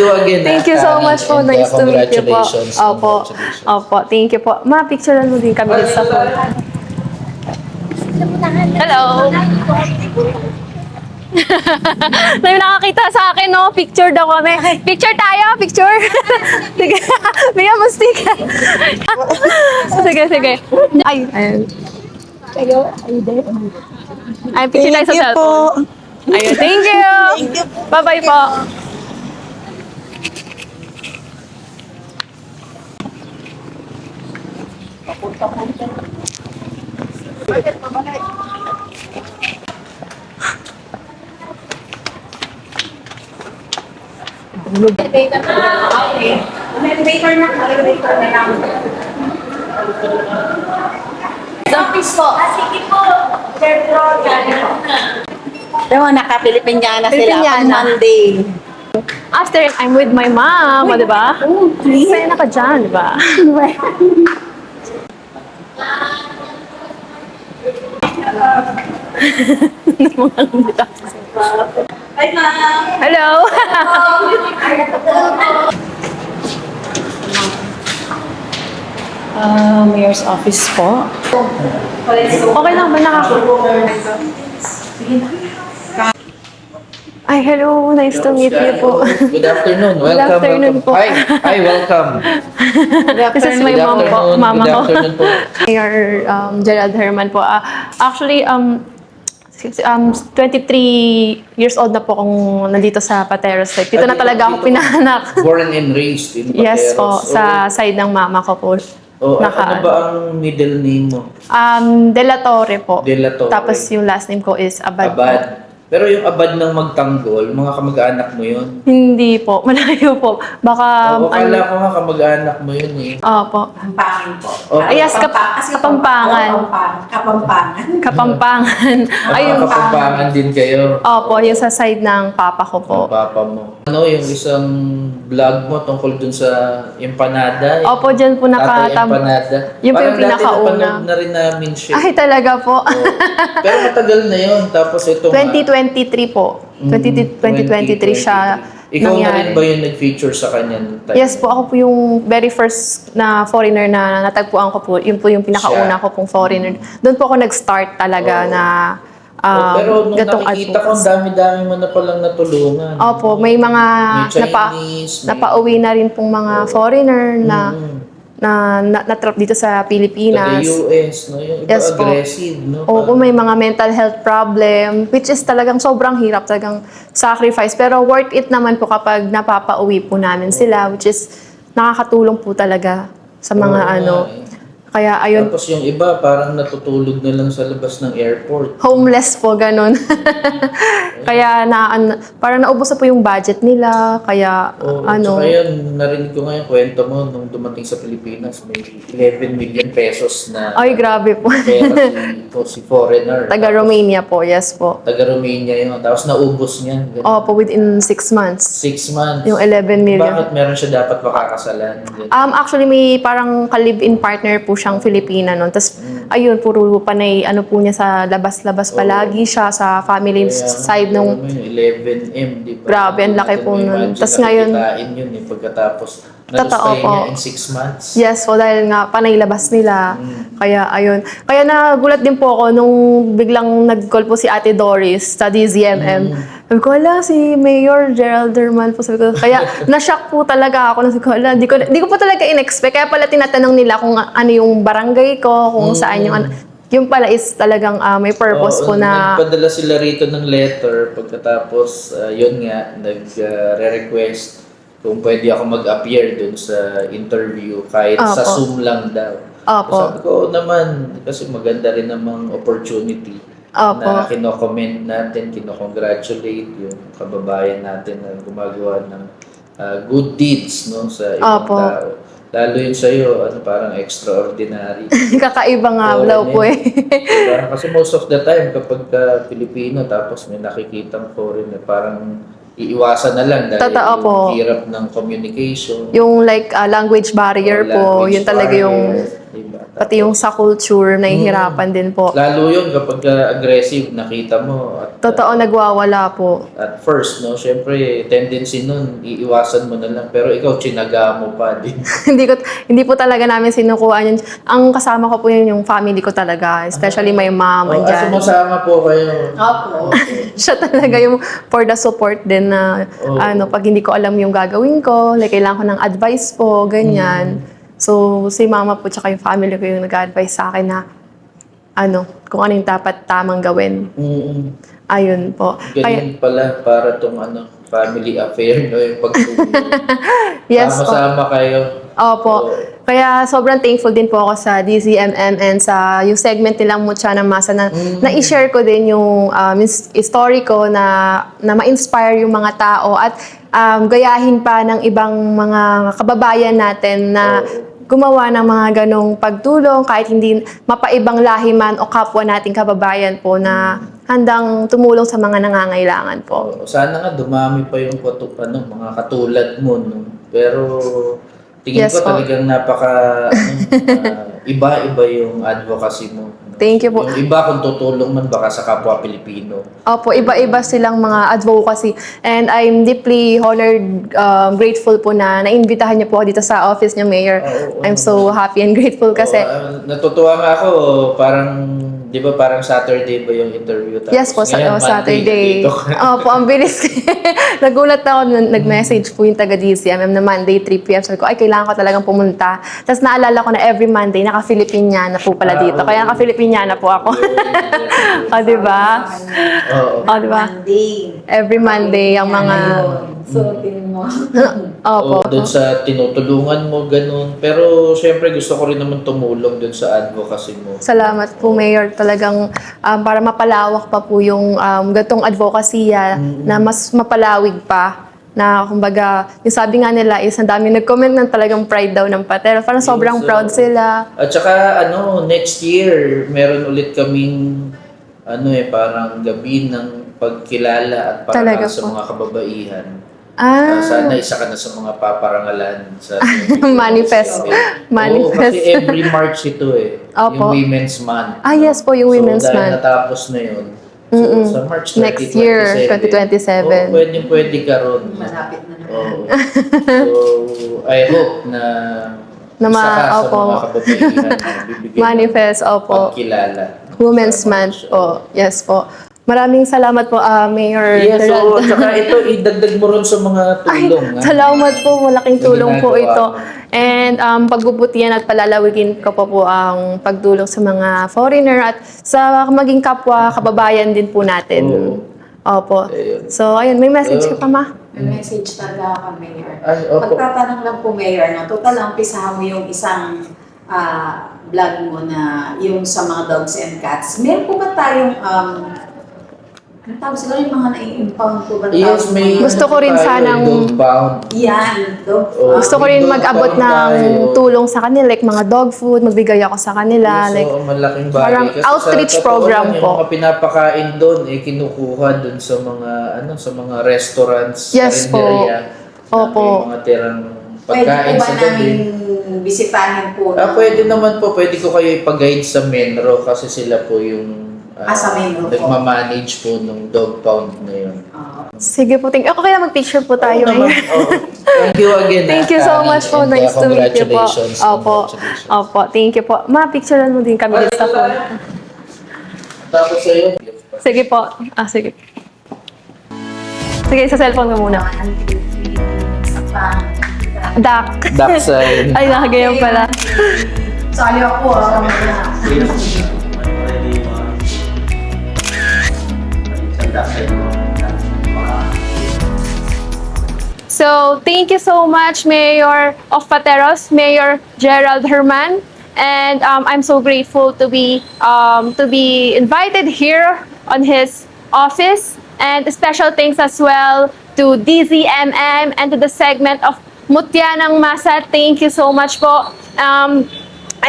you again. Thank you so much po. And, Nice to meet you po. congratulations. Opo. Congratulations. Opo. Thank you po. Ma, picturean mo din kami sa phone. Hello. May nakakita sa akin, no? Picture daw kami. Picture tayo, picture. Sige, bigyan mo sticker. Sige, sige. Ay, ayun. Ay, picture tayo sa cellphone. Ayun, thank you. Bye-bye po. Office po. Sige po. Pero naka-Pilipinyana sila Pilipinyana. on Monday. After, I'm with my mom, di ba? Masaya na ka dyan, di ba? Hi, ma'am. Hello! Mayor's office po. Okay lang ba Ay, hello. Nice to meet you po. Good afternoon. Good Welcome. afternoon welcome. po. Hi, welcome. This is my Good mom po, afternoon. mama Good ko. afternoon po. Mayor Gerald Herman po. Actually, 23 years old na po akong nandito sa Pateros Site. Dito na talaga ako pinahanak. Born and raised in Pateros. Yes po, sa side ng mama ko po. ano ba ang middle name mo? De La Torre po. De La Torre. Tapos yung last name ko is Abad. Po. Abad. Pero yung abad ng magtanggol, mga kamag-anak mo yun? Hindi po, malayo po. Baka... Akala ko nga kamag-anak mo yun eh. Opo. Kapampangan po. Oh, Yes, Kapampangan. Kapampangan. Kapampangan. Ayun. Kapampangan din kayo. Opo, yung sa side ng papa ko po. Ng papa mo. Ano yung isang vlog mo tungkol dun sa empanada? Opo, dyan po Tatay empanada. Yun po yung Parang dati pinakauna. napanood na rin namin siya. Ay, talaga po. Oo. Pero matagal na yun. Tapos ito 2023 po. 2023 siya Ikaw na rin nangyari. ba yung nag-feature sa kanya? Yes po, ako po yung very first na foreigner na natagpuan ko po. Yun po yung pinakauna ko pong foreigner. Doon po ako nag-start talaga Oo. na Pero nung gatong nakikita ko, ang advocacy. dami-dami mo na palang natulungan. Opo, may mga May Chinese, may- napauwi na rin pong mga foreigner na na-trap dito sa Pilipinas. Taga-US, no? Yung iba Yes po. aggressive, no? Oo, may mga mental health problem, which is talagang sobrang hirap, talagang sacrifice. Pero worth it naman po kapag napapauwi po namin sila, which is nakakatulong po talaga sa mga Oo ano. nga eh. Kaya ayun, Tapos yung iba, parang natutulog na lang sa labas ng airport. homeless po, ganun. Kaya parang naubos na po yung budget nila, kaya Oo, ano. Tsaka yan, narinig ko ngayon kwento mo nung dumating sa Pilipinas, may 11 million pesos na Ay, grabe po. pera si foreigner. Taga Romania po, yes po. Taga-Romania yun. Tapos naubos niya. Opo, within 6 months. 6 months. Yung 11 million. Bakit meron siya dapat makakasalan? Actually, may parang ka-live-in partner po siyang Filipina noon. Tapos, ayun, puro panay, ano po niya sa labas-labas palagi siya sa family side nung... 11M, di ba? Grabe, ang laki po nun. Tas ngayon- Nakikitain yun eh, pagkatapos Totoo nalustay po. niya in 6 months. Yes po, dahil nga panay labas nila. Kaya, ayun. Kaya nagulat din po ako nung biglang nag-call po si Ate Doris sa DZMM. Sabi ko, hala, si Mayor Gerald Herman po. Sabi ko, kaya na-shock po talaga ako. Sabi ko, hala, di ko po talaga in-expect. Kaya pala tinatanong nila kung ano yung barangay ko, kung saan yung... Yung pala is talagang may purpose po na... Nagpadala sila rito ng letter pagkatapos, yun nga, nag-re-request kung pwede ako mag-appear dun sa interview kahit sa Opo. Zoom lang daw. Opo. Sabi ko, "Oo naman, kasi maganda rin namang opportunity Opo. na kino-comment natin, kino-congratulate yung kababayan natin na gumagawa ng good deeds no, sa ibang Opo. tao. Lalo yun sa'yo, parang extraordinary. Kakaiba nga Oo, daw po eh. Diba? Kasi most of the time, kapag Pilipino, tapos may nakikitang foreigner, parang iiwasan na lang dahil Totoo po. yung hirap ng communication. Yung like language barrier po, Language yun talaga yung barrier. Diba? Pati yung sa culture, nahihirapan din po. Lalo yun kapag aggressive, nakita mo. At, Totoo, nagwawala po. at first, no, syempre, tendency nun, iiwasan mo na lang. Pero ikaw, tsinaga mo pa din. Hindi po talaga namin sinukuhaan yun. Ang kasama ko po yun yung family ko talaga. Especially my mom, andyan. Sumasama po kayo. Opo. Siya talaga yung for the support din na pag hindi ko alam yung gagawin ko, like kailangan ko ng advice po, ganyan. So, si mama po tsaka yung family ko yung nag-advise sa akin na kung ano yung dapat tamang gawin. Ayun po. Ganyan pala para tong family affair, no, yung pagtulong. Yes, Sama-sama kayo. Opo. Kaya sobrang thankful din po ako sa DZMM and sa yung segment nilang Mutya ng Masa na na-share ko din yung story ko na ma-inspire yung mga tao at gayahin pa ng ibang mga kababayan natin na gumawa ng mga ganong pagtulong kahit hindi mapaibang lahi man o kapwa nating kababayan po na handang tumulong sa mga nangangailangan po. Sana nga dumami pa yung mga katulad mo, no? Pero tingin Yes, ko talagang iba-iba yung advocacy mo. No? Thank you po. Yung iba kung tutulong man baka sa kapwa Pilipino. Opo, iba-iba silang mga advocacy. And I'm deeply honored, grateful po na naimbitahan niyo po ako dito sa office niyo, Mayor. I'm so happy and grateful kasi... Natutuwa nga ako, di ba parang Saturday ba yung interview? Tapos Yes po, ngayon, Monday, Saturday. nandito ka. Opo, ang bilis. Nagulat ako, nag-message po yung taga-DCMM na Monday, 3 p.m. Sabi ko, ay, kailangan ko talagang pumunta. Tapos naalala ko na every Monday, naka-Filipiniana po pala dito. Kaya naka-Filipiniana po ako. O, diba? O, diba? Monday. Every Monday, ang mga... Suotin mo. Opo. Doon sa tinutulungan mo, ganun. Pero syempre gusto ko rin naman tumulong doon sa advocacy mo. Salamat po, Mayor. Talagang para mapalawak pa po yung gatong advocacy na mas mapalawig pa. Na kumbaga, yung sabi nga nila is ang dami nag-comment ng talagang pride daw ng Patero. Parang sobrang proud sila. At saka next year, meron ulit kaming parang gabi ng pagkilala at parangal sa mga kababaihan. Sana isa ka na sa mga paparangalan sa Manifest. Oo, kasi every March ito Opo. yung Women's Month. Yes po, yung Women's So dahil Month. natapos na yun, so sa March 2027, Next year, 2027. pwede ka ron. Malapit na naman. Oo. So, I hope na isa ka sa mga kababaihan na bibigyan Manifest, ng opo. pagkilala. Women's Month po. Yes po. Maraming salamat po, Mayor. Yes, Gerald. tsaka ito, idagdag mo rin sa mga tulong. Salamat po, malaking tulong po ginagawa ito. mo. And pagbubutihan at palalawigin ko po ang pagtulong sa mga foreigner at sa maging kapwa, kababayan din po natin. Opo. Ayun. So, ayun, may message ka pa, Ma? May message talaga ako, Mayor. Ay, opo. Magtatanong lang po, Mayor, na total lang umpisahan mo yung isang vlog mo na yung sa mga dogs and cats. Meron po ba tayong ang tawag siguro yung mga nai-impound po ba? Yes, may Gusto ko rin sanang- dog pound. Yan, dog. Gusto ko rin Dog mag-abot pound ng tayo. tulong sa kanila, like mga dog food, magbigay ako sa kanila. Yes, so, malaking bagay. parang Kasi outreach sa totoo program lang, po. Yung mga pinapakain doon, kinukuha doon sa mga restaurants, Yes po. karinderya, na Opo. may mga tirang Pwede pagkain po ba sa gabi. namin bisitahin po? Pwede naman po, pwede ko kayo ipag-guide sa Menro kasi sila po yung Sa Menro po. nagmamanage po ng dog pound na yun. Sige po, thank you. Ako kaya mag-picture po tayo Oo naman, ngayon. oo. Thank you again. Thank you so much po. And, Nice to meet you po. congratulations. Opo. Congratulations. Opo, thank you po. Ma-picturean mo din kami dito sa phone. Tapos sa'yo. Sige po. Sige. Sige, sa cellphone ko muna. Duck. Backside. Ay, nakagayon pala. Sali ako So, thank you so much, Mayor of Pateros, Mayor Gerald Herman. And I'm so grateful to be invited here on his office. And special thanks as well to DZMM and to the segment of Mutya ng Masa. Thank you so much po. And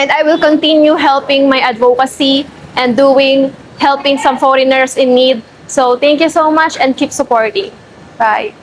I will continue helping my advocacy and helping some foreigners in need. So thank you so much and keep supporting. Bye.